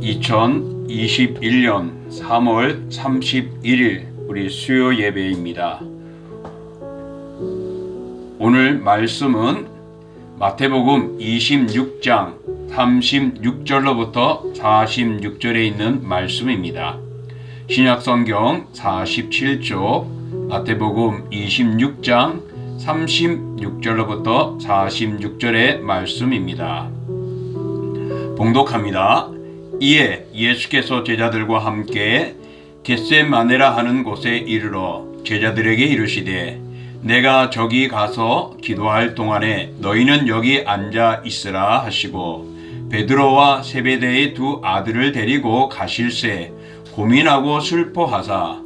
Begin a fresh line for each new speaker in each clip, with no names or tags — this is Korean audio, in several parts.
2021년 3월 31일 우리 수요 예배입니다. 오늘 말씀은 마태복음 26장 36절로부터 46절에 있는 말씀입니다. 신약성경 47쪽 마태복음 26장 36절로부터 46절의 말씀입니다. 봉독합니다. 이에 예수께서 제자들과 함께 겟세마네라 하는 곳에 이르러 제자들에게 이르시되 내가 저기 가서 기도할 동안에 너희는 여기 앉아 있으라 하시고 베드로와 세베대의 두 아들을 데리고 가실새 고민하고 슬퍼하사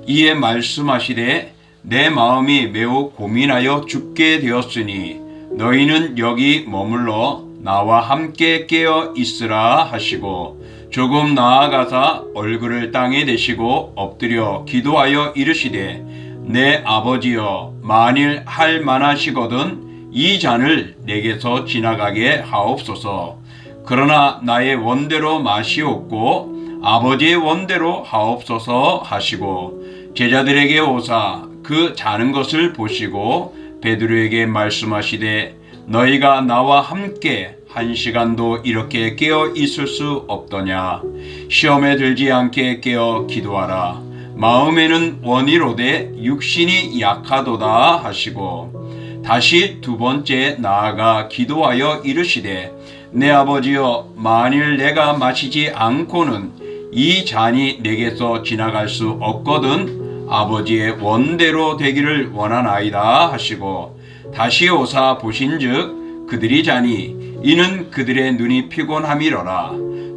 이에 말씀하시되 내 마음이 매우 고민하여 죽게 되었으니 너희는 여기 머물러 나와 함께 깨어 있으라 하시고 조금 나아가사 얼굴을 땅에 대시고 엎드려 기도하여 이르시되 내 아버지여 만일 할 만하시거든 이 잔을 내게서 지나가게 하옵소서. 그러나 나의 원대로 마시옵고 아버지의 원대로 하옵소서 하시고 제자들에게 오사 그 자는 것을 보시고 베드로에게 말씀하시되 너희가 나와 함께 한 시간도 이렇게 깨어 있을 수 없더냐. 시험에 들지 않게 깨어 기도하라. 마음에는 원이로되 육신이 약하도다 하시고 다시 두 번째 나아가 기도하여 이르시되 내 아버지여 만일 내가 마시지 않고는 이 잔이 내게서 지나갈 수 없거든 아버지의 원대로 되기를 원하나이다 하시고 다시 오사 보신즉 그들이 자니 이는 그들의 눈이 피곤함이로라.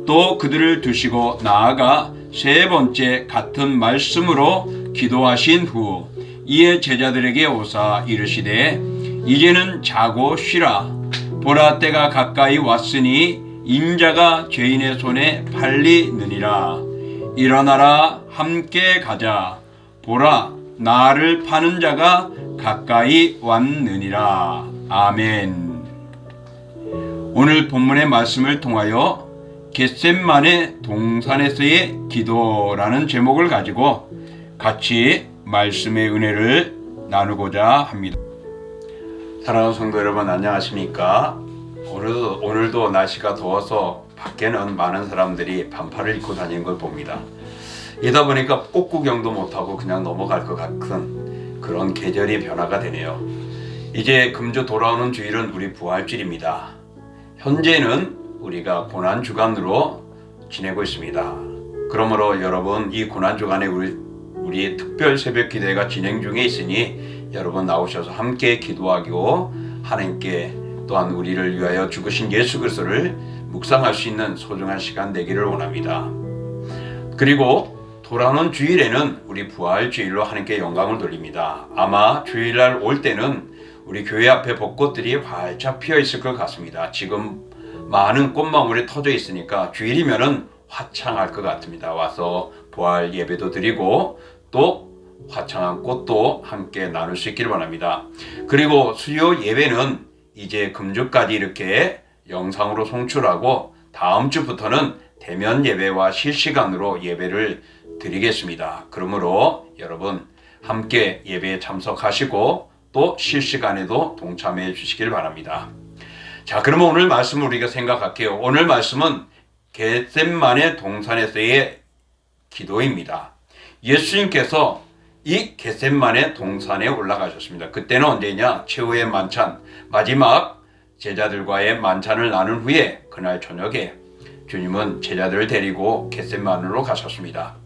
또 그들을 두시고 나아가 세 번째 같은 말씀으로 기도하신 후 이에 제자들에게 오사 이르시되 이제는 자고 쉬라. 보라 때가 가까이 왔으니 인자가 죄인의 손에 팔리느니라. 일어나라 함께 가자. 보라 나를 파는 자가 가까이 왔느니라. 아멘. 오늘 본문의 말씀을 통하여 겟세마네 동산에서의 기도라는 제목을 가지고 같이 말씀의 은혜를 나누고자 합니다. 사랑하는 성도 여러분 안녕하십니까? 오늘도 날씨가 더워서 밖에는 많은 사람들이 반팔을 입고 다니는 걸 봅니다. 이다 보니까 꽃 구경도 못하고 그냥 넘어갈 것 같은 그런 계절이 변화가 되네요. 이제 금주 돌아오는 주일은 우리 부활주일입니다. 현재는 우리가 고난주간으로 지내고 있습니다. 그러므로 여러분 이 고난주간에 우리 특별 새벽 기도회가 진행 중에 있으니 여러분 나오셔서 함께 기도하고 하나님께 또한 우리를 위하여 죽으신 예수 그리스도를 묵상할 수 있는 소중한 시간 되기를 원합니다. 그리고 돌아오는 주일에는 우리 부활주일로 하나님께 영광을 돌립니다. 아마 주일날 올 때는 우리 교회 앞에 벚꽃들이 활짝 피어 있을 것 같습니다. 지금 많은 꽃망울이 터져 있으니까 주일이면은 화창할 것 같습니다. 와서 부활 예배도 드리고 또 화창한 꽃도 함께 나눌 수 있기를 바랍니다. 그리고 수요 예배는 이제 금주까지 이렇게 영상으로 송출하고 다음 주부터는 대면 예배와 실시간으로 예배를 드리겠습니다. 그러므로 여러분 함께 예배에 참석하시고 또 실시간에도 동참해 주시길 바랍니다. 자, 그러면 오늘 말씀을 우리가 생각할게요. 오늘 말씀은 겟세마네 동산에서의 기도입니다. 예수님께서 이 겟세마네 동산에 올라가셨습니다. 그때는 언제냐? 최후의 만찬, 마지막 제자들과의 만찬을 나눈 후에 그날 저녁에 주님은 제자들을 데리고 겟세마네로 가셨습니다.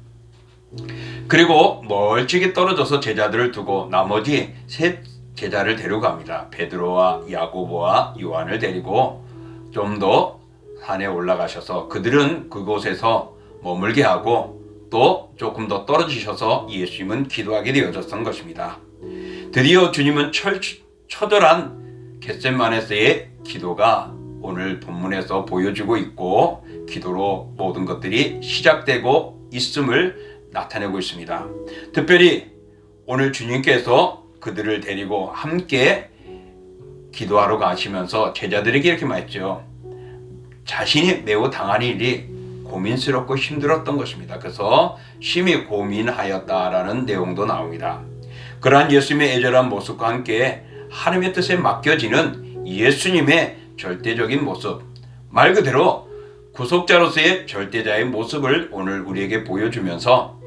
그리고 멀찍이 떨어져서 제자들을 두고 나머지 셋 제자를 데려갑니다. 베드로와 야고보와 요한을 데리고 좀 더 산에 올라가셔서 그들은 그곳에서 머물게 하고 또 조금 더 떨어지셔서 예수님은 기도하게 되어졌던 것입니다. 드디어 주님은 처절한 겟세마네에서의 기도가 오늘 본문에서 보여주고 있고 기도로 모든 것들이 시작되고 있음을 나타내고 있습니다. 특별히 오늘 주님께서 그들을 데리고 함께 기도하러 가시면서 제자들에게 이렇게 말했죠. 자신이 매우 당한 일이 고민스럽고 힘들었던 것입니다. 그래서 심히 고민하였다라는 내용도 나옵니다. 그러한 예수님의 애절한 모습과 함께 하나님의 뜻에 맡겨지는 예수님의 절대적인 모습, 말 그대로 구속자로서의 절대자의 모습을 오늘 우리에게 보여주면서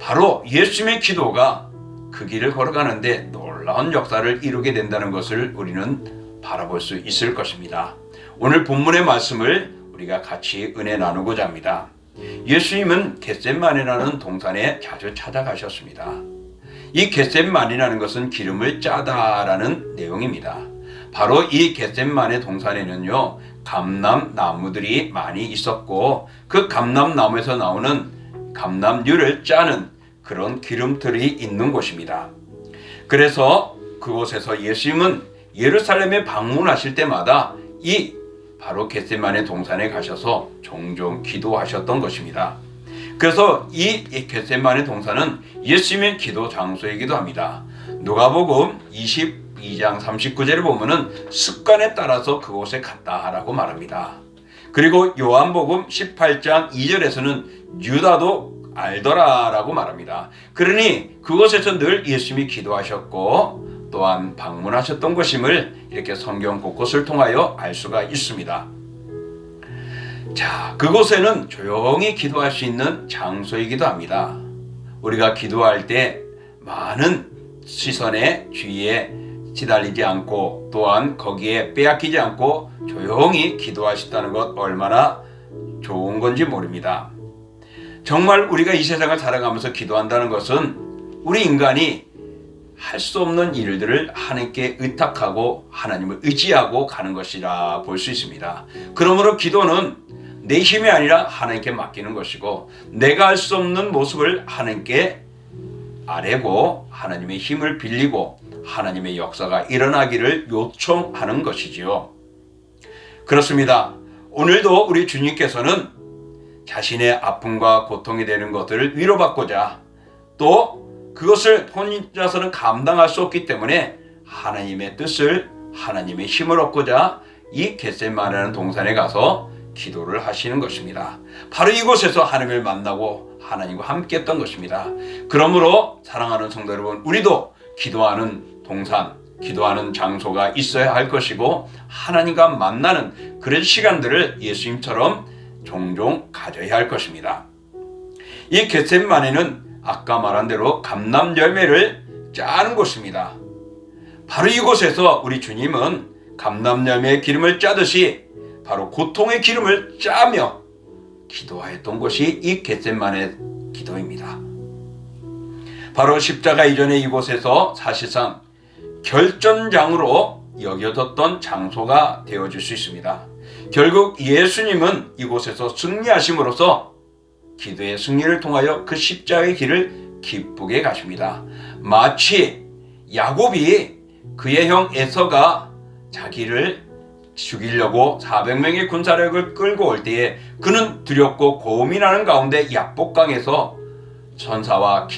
바로 예수님의 기도가 그 길을 걸어가는데 놀라운 역사를 이루게 된다는 것을 우리는 바라볼 수 있을 것입니다. 오늘 본문의 말씀을 우리가 같이 은혜 나누고자 합니다. 예수님은 겟셋마네라는 동산에 자주 찾아가셨습니다. 이 겟셋마네라는 것은 기름을 짜다라는 내용입니다. 바로 이 겟셋마네 동산에는요, 감람나무들이 많이 있었고 그 감람나무에서 나오는 감람류를 짜는 그런 기름틀이 있는 곳입니다. 그래서 그곳에서 예수님은 예루살렘에 방문하실 때마다 이 바로 겟셋마네 동산에 가셔서 종종 기도하셨던 것입니다. 그래서 이 겟셋마네 동산은 예수님의 기도 장소이기도 합니다. 누가복음 22장 39절을 보면은 습관에 따라서 그곳에 갔다라고 말합니다. 그리고 요한복음 18장 2절에서는 유다도 알더라라고 말합니다. 그러니 그곳에서 늘 예수님이 기도하셨고 또한 방문하셨던 것임을 이렇게 성경 곳곳을 통하여 알 수가 있습니다. 자, 그곳에는 조용히 기도할 수 있는 장소이기도 합니다. 우리가 기도할 때 많은 시선의 주위에 시달리지 않고 또한 거기에 빼앗기지 않고 조용히 기도할 수 있다는 것 얼마나 좋은 건지 모릅니다. 정말 우리가 이 세상을 살아가면서 기도한다는 것은 우리 인간이 할 수 없는 일들을 하나님께 의탁하고 하나님을 의지하고 가는 것이라 볼 수 있습니다. 그러므로 기도는 내 힘이 아니라 하나님께 맡기는 것이고 내가 할 수 없는 모습을 하나님께 아뢰고 하나님의 힘을 빌리고 하나님의 역사가 일어나기를 요청하는 것이지요. 그렇습니다. 오늘도 우리 주님께서는 자신의 아픔과 고통이 되는 것들을 위로받고자 또 그것을 혼자서는 감당할 수 없기 때문에 하나님의 뜻을 하나님의 힘을 얻고자 이 겟셋마네라는 동산에 가서 기도를 하시는 것입니다. 바로 이곳에서 하나님을 만나고 하나님과 함께 했던 것입니다. 그러므로 사랑하는 성도 여러분, 우리도 기도하는 동산, 기도하는 장소가 있어야 할 것이고 하나님과 만나는 그런 시간들을 예수님처럼 종종 가져야 할 것입니다. 이 겟셋마네는 아까 말한 대로 감람 열매를 짜는 곳입니다. 바로 이곳에서 우리 주님은 감람 열매의 기름을 짜듯이 바로 고통의 기름을 짜며 기도하였던 곳이 이 겟셋마네 기도입니다. 바로 십자가 이전에 이곳에서 사실상 결전장으로 여겨졌던 장소가 되어줄 수 있습니다. 결국 예수님은 이곳에서 승리하심으로써 기도의 승리를 통하여 그 십자가의 길을 기쁘게 가십니다. 마치 야곱이 그의 형 에서가 자기를 죽이려고 400명의 군사력을 끌고 올 때에 그는 두렵고 고민하는 가운데 야복강에서 천사와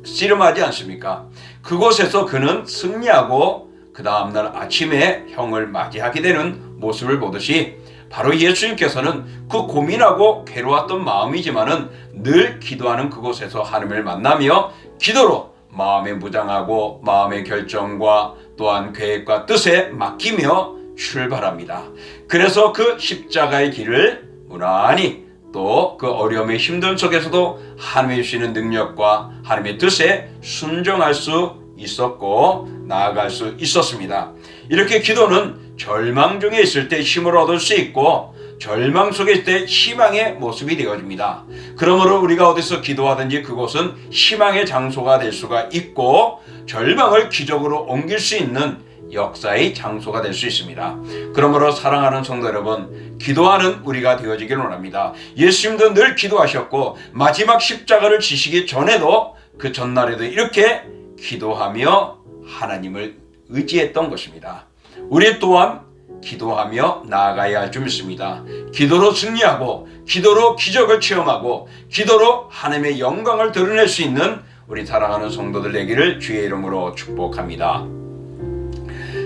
씨름하지 않습니까? 그곳에서 그는 승리하고 그 다음날 아침에 형을 맞이하게 되는 모습을 보듯이 바로 예수님께서는 그 고민하고 괴로웠던 마음이지만은 늘 기도하는 그곳에서 하나님을 만나며 기도로 마음의 무장하고 마음의 결정과 또한 계획과 뜻에 맡기며 출발합니다. 그래서 그 십자가의 길을 무난히 또 그 어려움의 힘든 속에서도 하나님이 주시는 능력과 하나님의 뜻에 순종할 수 있었고 나아갈 수 있었습니다. 이렇게 기도는 절망 중에 있을 때 힘을 얻을 수 있고 절망 속에 있을 때 희망의 모습이 되어집니다. 그러므로 우리가 어디서 기도하든지 그곳은 희망의 장소가 될 수가 있고 절망을 기적으로 옮길 수 있는 역사의 장소가 될 수 있습니다. 그러므로 사랑하는 성도 여러분, 기도하는 우리가 되어지기를 원합니다. 예수님도 늘 기도하셨고 마지막 십자가를 지시기 전에도 그 전날에도 이렇게 기도하며 하나님을 의지했던 것입니다. 우리 또한 기도하며 나아가야 할 줄 믿습니다. 기도로 승리하고 기도로 기적을 체험하고 기도로 하나님의 영광을 드러낼 수 있는 우리 사랑하는 성도들 되기를 주의 이름으로 축복합니다.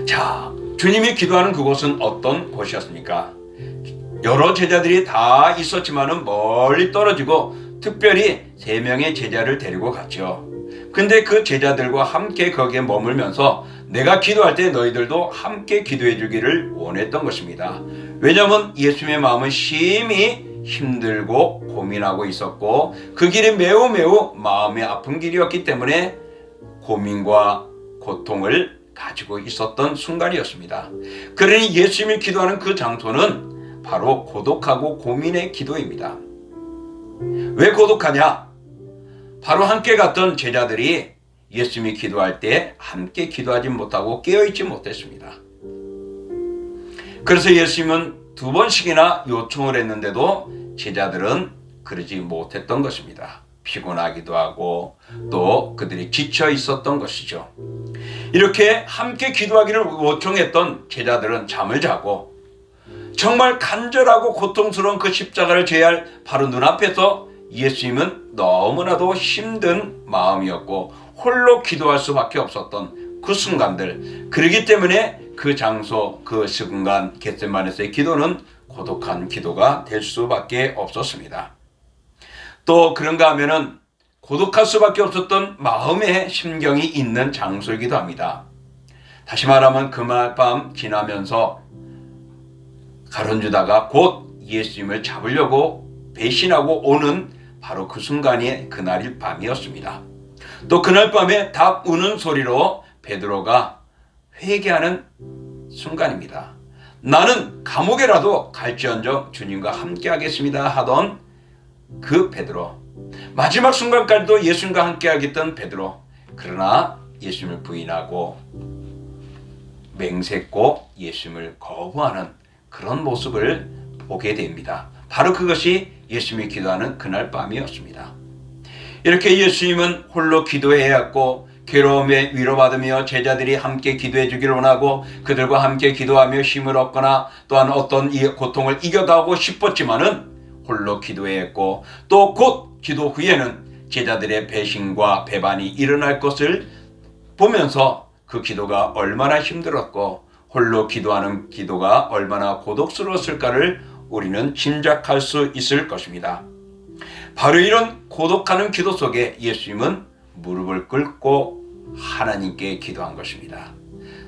자, 주님이 기도하는 그곳은 어떤 곳이었습니까? 여러 제자들이 다 있었지만은 멀리 떨어지고 특별히 3명의 제자를 데리고 갔죠. 근데 그 제자들과 함께 거기에 머물면서 내가 기도할 때 너희들도 함께 기도해 주기를 원했던 것입니다. 왜냐하면 예수님의 마음은 심히 힘들고 고민하고 있었고 그 길이 매우 마음이 아픈 길이었기 때문에 고민과 고통을 가지고 있었던 순간이었습니다. 그러니 예수님이 기도하는 그 장소는 바로 고독하고 고민의 기도입니다. 왜 고독하냐? 바로 함께 갔던 제자들이 예수님이 기도할 때 함께 기도하지 못하고 깨어있지 못했습니다. 그래서 예수님은 2번씩이나 요청을 했는데도 제자들은 그러지 못했던 것입니다. 피곤하기도 하고 또 그들이 지쳐 있었던 것이죠. 이렇게 함께 기도하기를 요청했던 제자들은 잠을 자고 정말 간절하고 고통스러운 그 십자가를 져야 할 바로 눈앞에서 예수님은 너무나도 힘든 마음이었고 홀로 기도할 수밖에 없었던 그 순간들, 그렇기 때문에 그 장소, 그 순간 겟세마네에서의 기도는 고독한 기도가 될 수밖에 없었습니다. 또 그런가 하면은 고독할 수밖에 없었던 마음의 심경이 있는 장소이기도 합니다. 다시 말하면 그밤 지나면서 가룟유다가 곧 예수님을 잡으려고 배신하고 오는 바로 그 순간이 그날일 밤이었습니다. 또 그날 밤에 닭 우는 소리로 베드로가 회개하는 순간입니다. 나는 감옥에라도 갈지언정 주님과 함께 하겠습니다 하던 그 베드로, 마지막 순간까지도 예수님과 함께 하겠던 베드로, 그러나 예수님을 부인하고 맹세코 예수님을 거부하는 그런 모습을 보게 됩니다. 바로 그것이 예수님이 기도하는 그날 밤이었습니다. 이렇게 예수님은 홀로 기도해야 했고 괴로움에 위로받으며 제자들이 함께 기도해 주기를 원하고 그들과 함께 기도하며 힘을 얻거나 또한 어떤 이 고통을 이겨가고 싶었지만은 홀로 기도해야 했고 또 곧 기도 후에는 제자들의 배신과 배반이 일어날 것을 보면서 그 기도가 얼마나 힘들었고 홀로 기도하는 기도가 얼마나 고독스러웠을까를 우리는 짐작할 수 있을 것입니다. 바로 이런 고독하는 기도 속에 예수님은 무릎을 꿇고 하나님께 기도한 것입니다.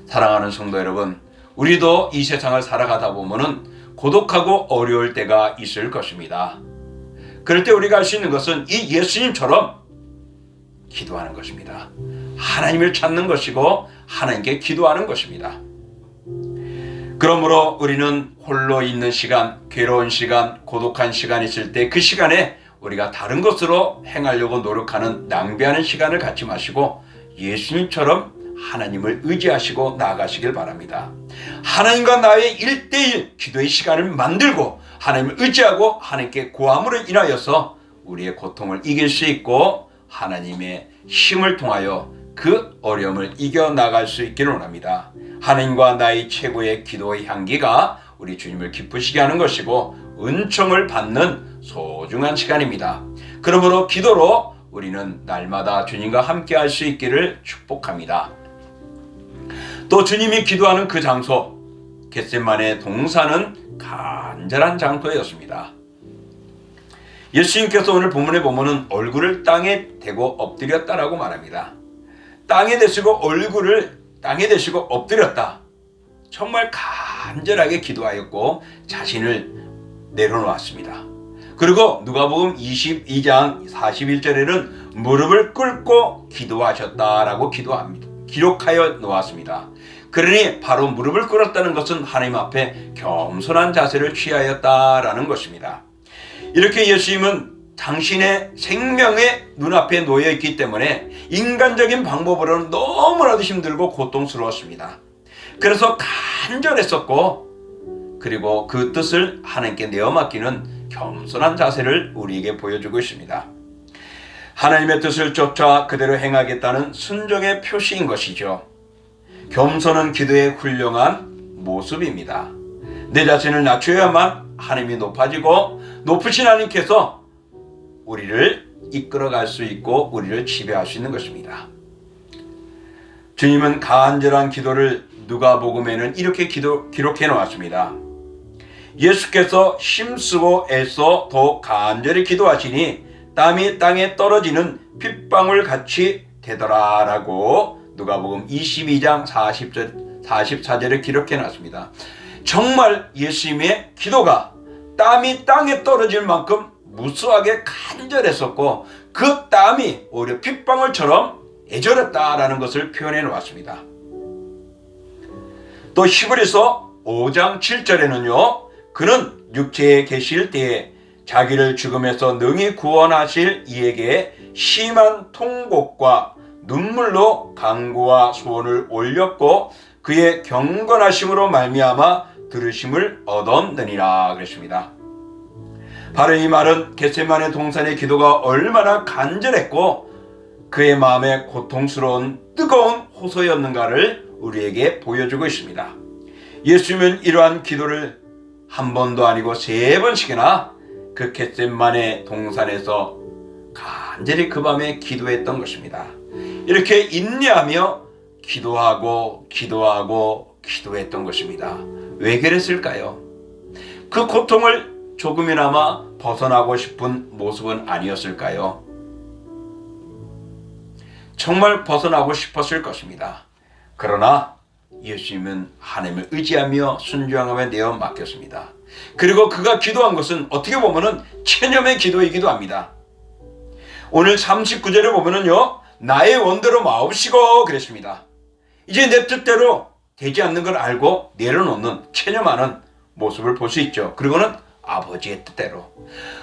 사랑하는 성도 여러분, 우리도 이 세상을 살아가다 보면은 고독하고 어려울 때가 있을 것입니다. 그럴 때 우리가 할 수 있는 것은 이 예수님처럼 기도하는 것입니다. 하나님을 찾는 것이고 하나님께 기도하는 것입니다. 그러므로 우리는 홀로 있는 시간, 괴로운 시간, 고독한 시간이 있을 때 그 시간에 우리가 다른 것으로 행하려고 노력하는 낭비하는 시간을 갖지 마시고 예수님처럼 하나님을 의지하시고 나아가시길 바랍니다. 하나님과 나의 1:1 기도의 시간을 만들고 하나님을 의지하고 하나님께 구함으로 인하여서 우리의 고통을 이길 수 있고 하나님의 힘을 통하여 그 어려움을 이겨나갈 수 있기를 원합니다. 하나님과 나의 최고의 기도의 향기가 우리 주님을 기쁘시게 하는 것이고 은총을 받는 소중한 시간입니다. 그러므로 기도로 우리는 날마다 주님과 함께 할 수 있기를 축복합니다. 또 주님이 기도하는 그 장소, 겟세마네 동산은 간절한 장소였습니다. 예수님께서 오늘 본문에 보면은 얼굴을 땅에 대고 엎드렸다라고 말합니다. 땅에 대시고 얼굴을 땅에 대시고 엎드렸다. 정말 간절하게 기도하였고 자신을 내려놓았습니다. 그리고 누가복음 22장 41절에는 무릎을 꿇고 기도하셨다라고 기록하여 놓았습니다. 그러니 바로 무릎을 꿇었다는 것은 하나님 앞에 겸손한 자세를 취하였다라는 것입니다. 이렇게 예수님은 당신의 생명의 눈앞에 놓여 있기 때문에 인간적인 방법으로는 너무나도 힘들고 고통스러웠습니다. 그래서 간절했었고 그리고 그 뜻을 하나님께 내어 맡기는 겸손한 자세를 우리에게 보여주고 있습니다. 하나님의 뜻을 쫓아 그대로 행하겠다는 순종의 표시인 것이죠. 겸손은 기도의 훌륭한 모습입니다. 내 자신을 낮춰야만 하나님이 높아지고 높으신 하나님께서 우리를 이끌어갈 수 있고 우리를 지배할 수 있는 것입니다. 주님은 간절한 기도를 누가복음에는 이렇게 기록해 놓았습니다. 예수께서 힘쓰고 애써 더 간절히 기도하시니 땀이 땅에 떨어지는 핏방울 같이 되더라 라고 누가복음 22장 44절에 기록해 놨습니다. 정말 예수님의 기도가 땀이 땅에 떨어질 만큼 무수하게 간절했었고 그 땀이 오히려 핏방울처럼 애절했다라는 것을 표현해 놓았습니다. 또 히브리서 5장 7절에는요. 그는 육체에 계실 때에 자기를 죽음에서 능히 구원하실 이에게 심한 통곡과 눈물로 간구와 소원을 올렸고 그의 경건하심으로 말미암아 들으심을 얻었느니라 그랬습니다. 바로 이 말은 겟세마네 동산의 기도가 얼마나 간절했고 그의 마음에 고통스러운 뜨거운 호소였는가를 우리에게 보여주고 있습니다. 예수님은 이러한 기도를 한 번도 아니고 3번씩이나 그 겟세마네 동산에서 간절히 그 밤에 기도했던 것입니다. 이렇게 인내하며 기도하고 기도했던 것입니다. 왜 그랬을까요? 그 고통을 조금이나마 벗어나고 싶은 모습은 아니었을까요? 정말 벗어나고 싶었을 것입니다. 그러나 예수님은 하나님을 의지하며 순종하며 내어 맡겼습니다. 그리고 그가 기도한 것은 어떻게 보면은 체념의 기도이기도 합니다. 오늘 39절에 보면은요, 나의 원대로 마옵시고 그랬습니다. 이제 내 뜻대로 되지 않는 걸 알고 내려놓는 체념하는 모습을 볼 수 있죠. 그리고는 아버지의 뜻대로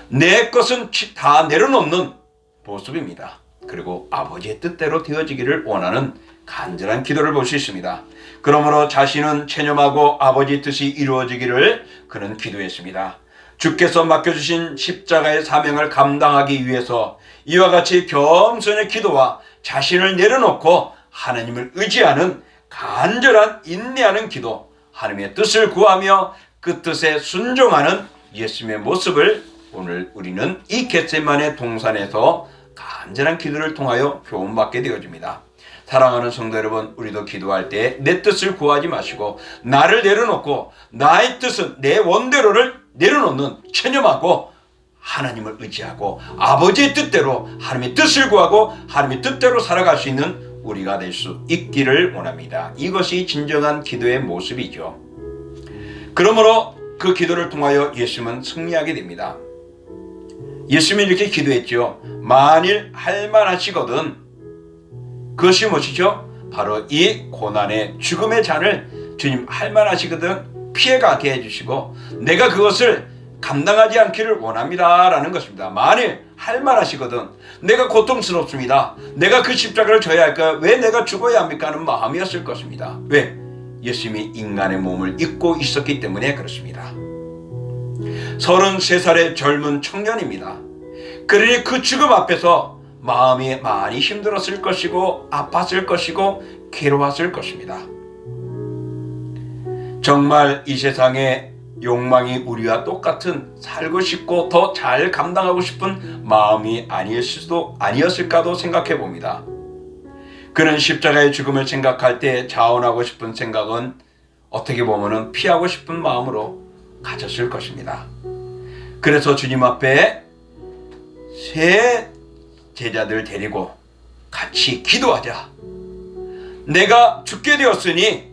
내 것은 다 내려놓는 모습입니다. 그리고 아버지의 뜻대로 되어지기를 원하는 간절한 기도를 볼 수 있습니다. 그러므로 자신은 체념하고 아버지의 뜻이 이루어지기를 그는 기도했습니다. 주께서 맡겨주신 십자가의 사명을 감당하기 위해서 이와 같이 겸손의 기도와 자신을 내려놓고 하나님을 의지하는 간절한 인내하는 기도, 하나님의 뜻을 구하며 그 뜻에 순종하는 예수님의 모습을 오늘 우리는 이 겟세마네 동산에서 간절한 기도를 통하여 교훈받게 되어집니다. 사랑하는 성도 여러분, 우리도 기도할 때 내 뜻을 구하지 마시고 나를 내려놓고 나의 뜻은 내 원대로를 내려놓는 체념하고 하나님을 의지하고 아버지의 뜻대로 하나님의 뜻을 구하고 하나님의 뜻대로 살아갈 수 있는 우리가 될 수 있기를 원합니다. 이것이 진정한 기도의 모습이죠. 그러므로 그 기도를 통하여 예수님은 승리하게 됩니다. 예수님이 이렇게 기도했죠. 만일 할만하시거든. 그것이 무엇이죠? 바로 이 고난의 죽음의 잔을 주님 할만하시거든 피해가게 해주시고 내가 그것을 감당하지 않기를 원합니다 라는 것입니다. 만일 할만하시거든 내가 고통스럽습니다. 내가 그 십자가를 져야 할까? 왜 내가 죽어야 합니까? 하는 마음이었을 것입니다. 왜? 예수님이 인간의 몸을 입고 있었기 때문에 그렇습니다. 33살의 젊은 청년입니다. 그러니 그 죽음 앞에서 마음이 많이 힘들었을 것이고 아팠을 것이고 괴로웠을 것입니다. 정말 이 세상에 욕망이 우리와 똑같은 살고 싶고 더 잘 감당하고 싶은 마음이 아니었을까도 생각해 봅니다. 그는 십자가의 죽음을 생각할 때 자원하고 싶은 생각은 어떻게 보면 피하고 싶은 마음으로 가졌을 것입니다. 그래서 주님 앞에 세 제자들 데리고 같이 기도하자. 내가 죽게 되었으니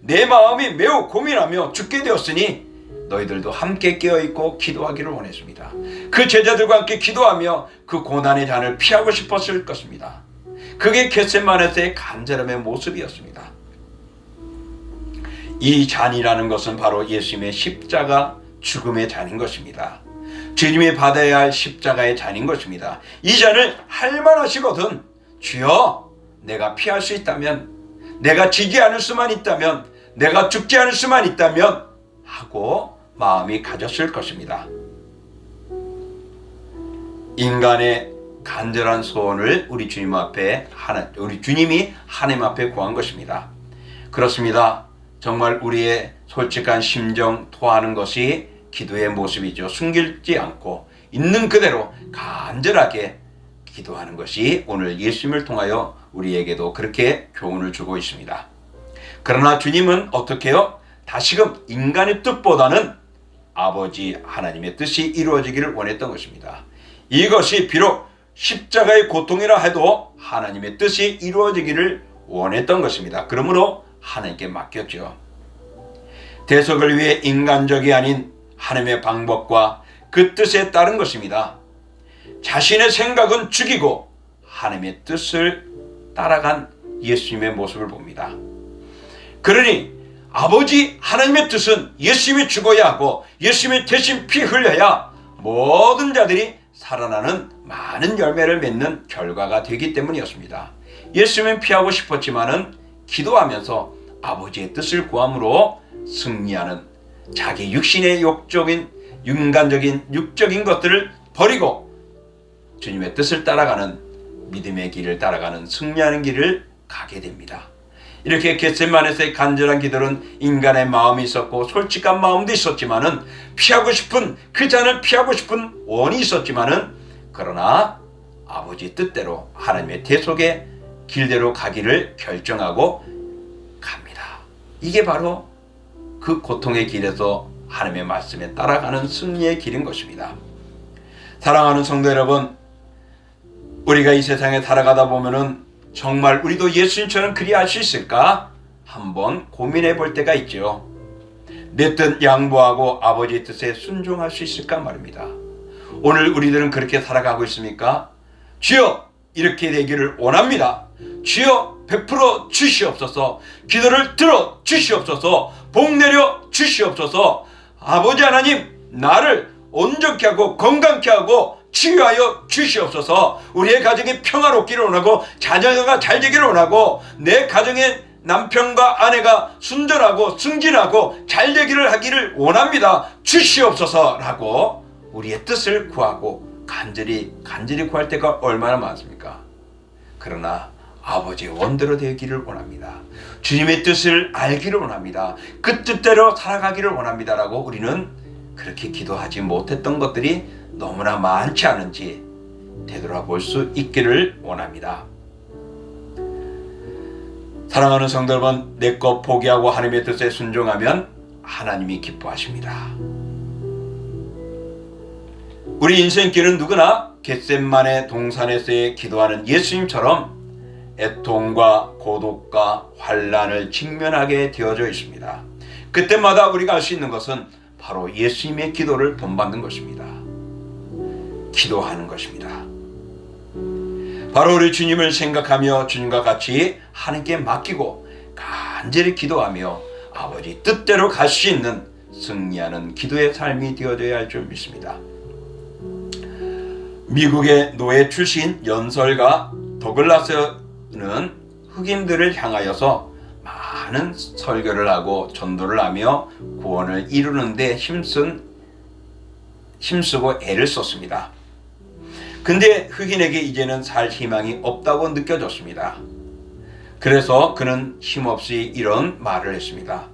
내 마음이 매우 고민하며 죽게 되었으니 너희들도 함께 깨어있고 기도하기를 원했습니다. 그 제자들과 함께 기도하며 그 고난의 잔을 피하고 싶었을 것입니다. 그게 겟세마네의 간절함의 모습이었습니다. 이 잔이라는 것은 바로 예수님의 십자가 죽음의 잔인 것입니다. 주님이 받아야 할 십자가의 잔인 것입니다. 이 잔을 할만하시거든 주여 내가 피할 수 있다면 내가 지지 않을 수만 있다면 내가 죽지 않을 수만 있다면 하고 마음이 가졌을 것입니다. 인간의 간절한 소원을 우리 주님이 하나님 앞에 구한 것입니다. 그렇습니다. 정말 우리의 솔직한 심정 토하는 것이 기도의 모습이죠. 숨기지 않고 있는 그대로 간절하게 기도하는 것이 오늘 예수님을 통하여 우리에게도 그렇게 교훈을 주고 있습니다. 그러나 주님은 어떻게 해요? 다시금 인간의 뜻보다는 아버지 하나님의 뜻이 이루어지기를 원했던 것입니다. 이것이 비록 십자가의 고통이라 해도 하나님의 뜻이 이루어지기를 원했던 것입니다. 그러므로 하나님께 맡겼죠. 대속을 위해 인간적이 아닌 하나님의 방법과 그 뜻에 따른 것입니다. 자신의 생각은 죽이고 하나님의 뜻을 따라간 예수님의 모습을 봅니다. 그러니 아버지 하나님의 뜻은 예수님이 죽어야 하고 예수님이 대신 피 흘려야 모든 자들이 살아나는 많은 열매를 맺는 결과가 되기 때문이었습니다. 예수님은 피하고 싶었지만은 기도하면서 아버지의 뜻을 구함으로 승리하는 자기 육신의 욕적인 인간적인 육적인 것들을 버리고 주님의 뜻을 따라가는 믿음의 길을 따라가는 승리하는 길을 가게 됩니다. 이렇게 겟세마네에서의 간절한 기도는 인간의 마음이 있었고 솔직한 마음도 있었지만은 피하고 싶은 그 잔을 피하고 싶은 원이 있었지만은 그러나 아버지 뜻대로 하나님의 대속의 길대로 가기를 결정하고 갑니다. 이게 바로 그 고통의 길에서 하나님의 말씀에 따라가는 승리의 길인 것입니다. 사랑하는 성도 여러분, 우리가 이 세상에 살아가다 보면은 정말 우리도 예수님처럼 그리할 수 있을까? 한번 고민해 볼 때가 있죠. 내 뜻 양보하고 아버지의 뜻에 순종할 수 있을까 말입니다. 오늘 우리들은 그렇게 살아가고 있습니까? 주여 이렇게 되기를 원합니다. 주여 베풀어 주시옵소서. 기도를 들어 주시옵소서. 복 내려 주시옵소서. 아버지 하나님 나를 온전케 하고 건강케 하고 치유하여 주시옵소서. 우리의 가정이 평화롭기를 원하고 자녀가 잘 되기를 원하고 내 가정의 남편과 아내가 순전하고 승진하고 잘 되기를 하기를 원합니다. 주시옵소서 라고 우리의 뜻을 구하고 간절히 구할 때가 얼마나 많습니까? 그러나 아버지의 원대로 되기를 원합니다. 주님의 뜻을 알기를 원합니다. 그 뜻대로 살아가기를 원합니다 라고 우리는 그렇게 기도하지 못했던 것들이 너무나 많지 않은지 되돌아볼 수 있기를 원합니다. 사랑하는 성도 여러분, 내 것 포기하고 하나님의 뜻에 순종하면 하나님이 기뻐하십니다. 우리 인생길은 누구나 겟세마네 동산에서의 기도하는 예수님처럼 애통과 고독과 환난을 직면하게 되어져 있습니다. 그때마다 우리가 알 수 있는 것은 바로 예수님의 기도를 본받는 것입니다. 기도하는 것입니다. 바로 우리 주님을 생각하며 주님과 같이 하나님께 맡기고 간절히 기도하며 아버지 뜻대로 갈 수 있는 승리하는 기도의 삶이 되어져야 할 줄 믿습니다. 미국의 노예 출신 연설가 더글라스는 흑인들을 향하여서 많은 설교를 하고 전도를 하며 구원을 이루는 데 힘쓰고 애를 썼습니다. 근데 흑인에게 이제는 살 희망이 없다고 느껴졌습니다. 그래서 그는 힘없이 이런 말을 했습니다.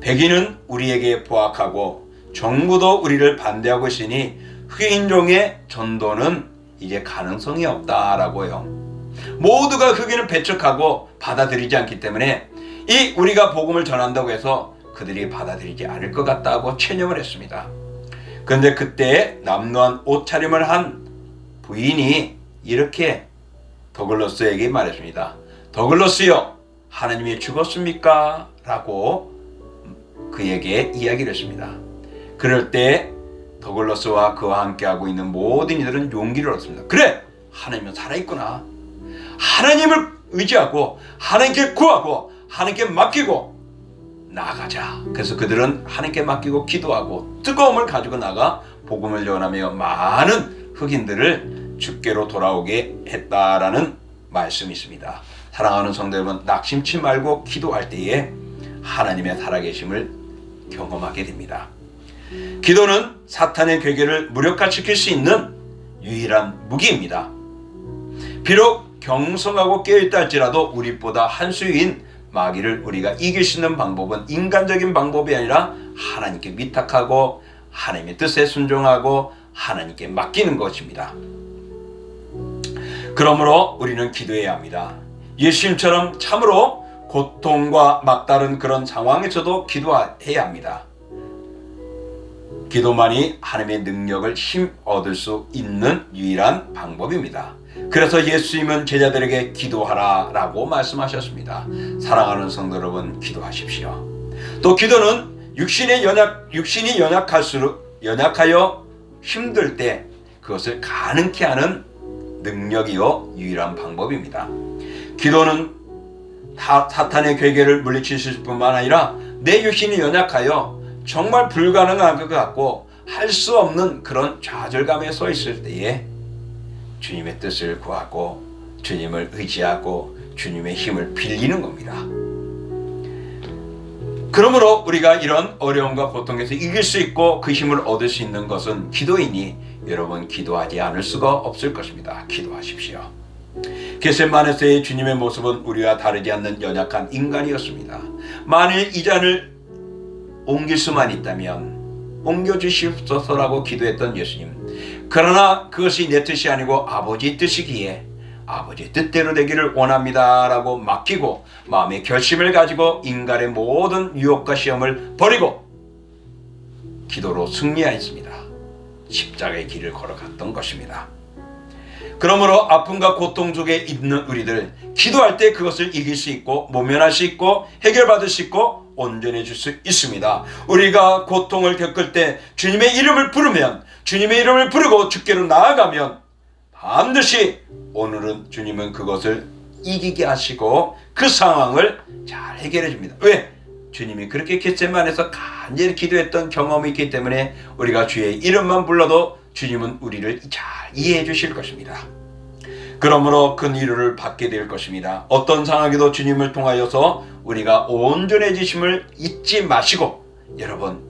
백인은 우리에게 포악하고 정부도 우리를 반대하고 있으니 흑인종의 전도는 이제 가능성이 없다라고요. 모두가 흑인을 배척하고 받아들이지 않기 때문에 이 우리가 복음을 전한다고 해서 그들이 받아들이지 않을 것 같다고 체념을 했습니다. 그런데 그때 남루한 옷차림을 한 부인이 이렇게 더글러스에게 말했습니다. 더글러스요, 하나님이 죽었습니까? 라고 그에게 이야기를 했습니다. 그럴 때 더글러스와 그와 함께하고 있는 모든 이들은 용기를 얻습니다. 그래! 하나님은 살아있구나. 하나님을 의지하고 하나님께 구하고 하나님께 맡기고 나아가자. 그래서 그들은 하나님께 맡기고 기도하고 뜨거움을 가지고 나가 복음을 전하며 많은 흑인들을 주께로 돌아오게 했다라는 말씀이 있습니다. 사랑하는 성도 여러분, 낙심치 말고 기도할 때에 하나님의 살아계심을 경험하게 됩니다. 기도는 사탄의 괴계를 무력화시킬 수 있는 유일한 무기입니다. 비록 경성하고 깨어있다 할지라도 우리보다 한 수위인 마귀를 우리가 이길 수 있는 방법은 인간적인 방법이 아니라 하나님께 위탁하고 하나님의 뜻에 순종하고 하나님께 맡기는 것입니다. 그러므로 우리는 기도해야 합니다. 예수님처럼 참으로 고통과 막다른 그런 상황에서도 기도해야 합니다. 기도만이 하나님의 능력을 힘 얻을 수 있는 유일한 방법입니다. 그래서 예수님은 제자들에게 기도하라 라고 말씀하셨습니다. 사랑하는 성도 여러분, 기도하십시오. 또 기도는 육신이 연약하여 힘들 때 그것을 가능케 하는 능력이요 유일한 방법입니다. 기도는 사탄의 괴계를 물리칠 뿐만 아니라 내 육신이 연약하여 정말 불가능한 것 같고 할 수 없는 그런 좌절감에 서 있을 때에 주님의 뜻을 구하고 주님을 의지하고 주님의 힘을 빌리는 겁니다. 그러므로 우리가 이런 어려움과 고통에서 이길 수 있고 그 힘을 얻을 수 있는 것은 기도이니 여러분 기도하지 않을 수가 없을 것입니다. 기도하십시오. 겟세마네에서의 주님의 모습은 우리와 다르지 않는 연약한 인간이었습니다. 만일 이 잔을 옮길 수만 있다면 옮겨주시옵소서라고 기도했던 예수님. 그러나 그것이 내 뜻이 아니고 아버지 뜻이기에 아버지 뜻대로 되기를 원합니다 라고 맡기고 마음의 결심을 가지고 인간의 모든 유혹과 시험을 버리고 기도로 승리하였습니다. 십자가의 길을 걸어갔던 것입니다. 그러므로 아픔과 고통 속에 있는 우리들, 기도할 때 그것을 이길 수 있고 모면할 수 있고 해결받을 수 있고 온전해질 수 있습니다. 우리가 고통을 겪을 때 주님의 이름을 부르면, 주님의 이름을 부르고 주께로 나아가면 반드시 오늘은 주님은 그것을 이기게 하시고 그 상황을 잘 해결해 줍니다. 왜? 주님이 그렇게 겟세마네에서 간절히 기도했던 경험이 있기 때문에 우리가 주의 이름만 불러도 주님은 우리를 잘 이해해 주실 것입니다. 그러므로 큰 위로를 받게 될 것입니다. 어떤 상황에도 주님을 통하여서 우리가 온전해지심을 잊지 마시고, 여러분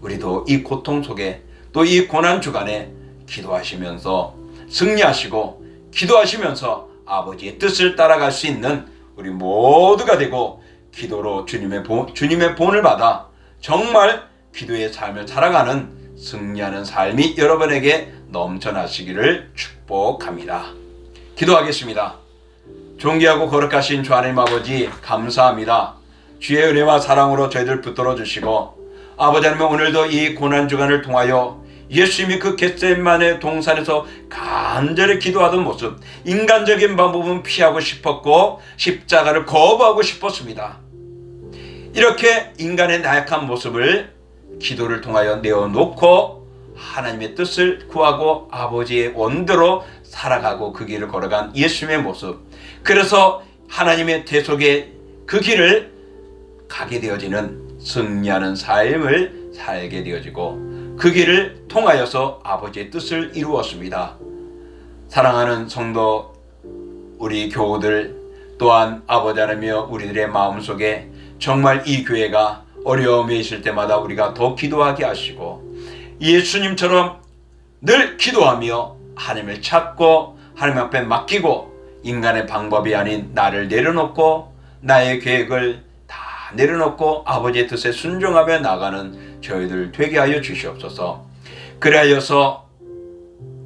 우리도 이 고통 속에 또 이 고난 주간에 기도하시면서 승리하시고 기도하시면서 아버지의 뜻을 따라갈 수 있는 우리 모두가 되고 기도로 주님의 본을 받아 정말 기도의 삶을 살아가는 승리하는 삶이 여러분에게 넘쳐나시기를 축복합니다. 기도하겠습니다. 존귀하고 거룩하신 주 하나님 아버지, 감사합니다. 주의 은혜와 사랑으로 저희들 붙들어 주시고, 아버지 하나님 오늘도 이 고난주간을 통하여 예수님이 그 겟세마네 동산에서 간절히 기도하던 모습, 인간적인 방법은 피하고 싶었고 십자가를 거부하고 싶었습니다. 이렇게 인간의 나약한 모습을 기도를 통하여 내어놓고 하나님의 뜻을 구하고 아버지의 원대로 살아가고 그 길을 걸어간 예수님의 모습, 그래서 하나님의 대속의 그 길을 가게 되어지는 승리하는 삶을 살게 되어지고 그 길을 통하여서 아버지의 뜻을 이루었습니다. 사랑하는 성도 우리 교우들 또한 아버지 하나님이여 우리들의 마음속에 정말 이 교회가 어려움에 있을 때마다 우리가 더 기도하게 하시고 예수님처럼 늘 기도하며 하나님을 찾고 하나님 앞에 맡기고 인간의 방법이 아닌 나를 내려놓고 나의 계획을 다 내려놓고 아버지의 뜻에 순종하며 나가는 저희들 되게 하여 주시옵소서. 그리하여서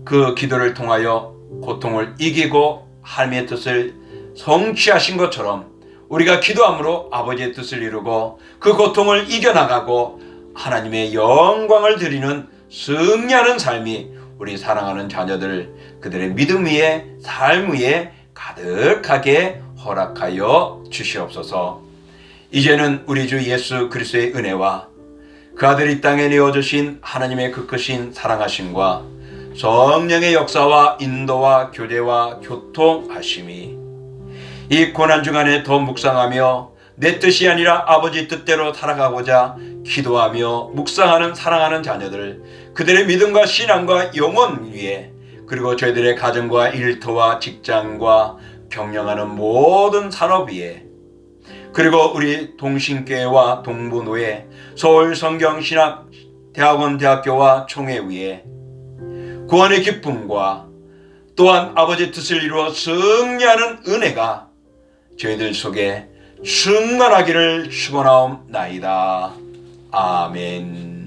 그 기도를 통하여 고통을 이기고 하나님의 뜻을 성취하신 것처럼 우리가 기도함으로 아버지의 뜻을 이루고 그 고통을 이겨나가고 하나님의 영광을 드리는 승리하는 삶이 우리 사랑하는 자녀들 그들의 믿음 위에 삶 위에 가득하게 허락하여 주시옵소서. 이제는 우리 주 예수 그리스도의 은혜와 그 아들 이 땅에 내어주신 하나님의 그 크신 사랑하심과 성령의 역사와 인도와 교제와 교통하심이 이 고난주간에 더 묵상하며 내 뜻이 아니라 아버지 뜻대로 살아가고자 기도하며 묵상하는 사랑하는 자녀들 그들의 믿음과 신앙과 영혼 위에 그리고 저희들의 가정과 일터와 직장과 경영하는 모든 산업 위에 그리고 우리 동신교회와 동부노회 서울성경신학대학원 대학교와 총회 위에 구원의 기쁨과 또한 아버지의 뜻을 이루어 승리하는 은혜가 저희들 속에 충만하기를 축원하옵나이다. 아멘.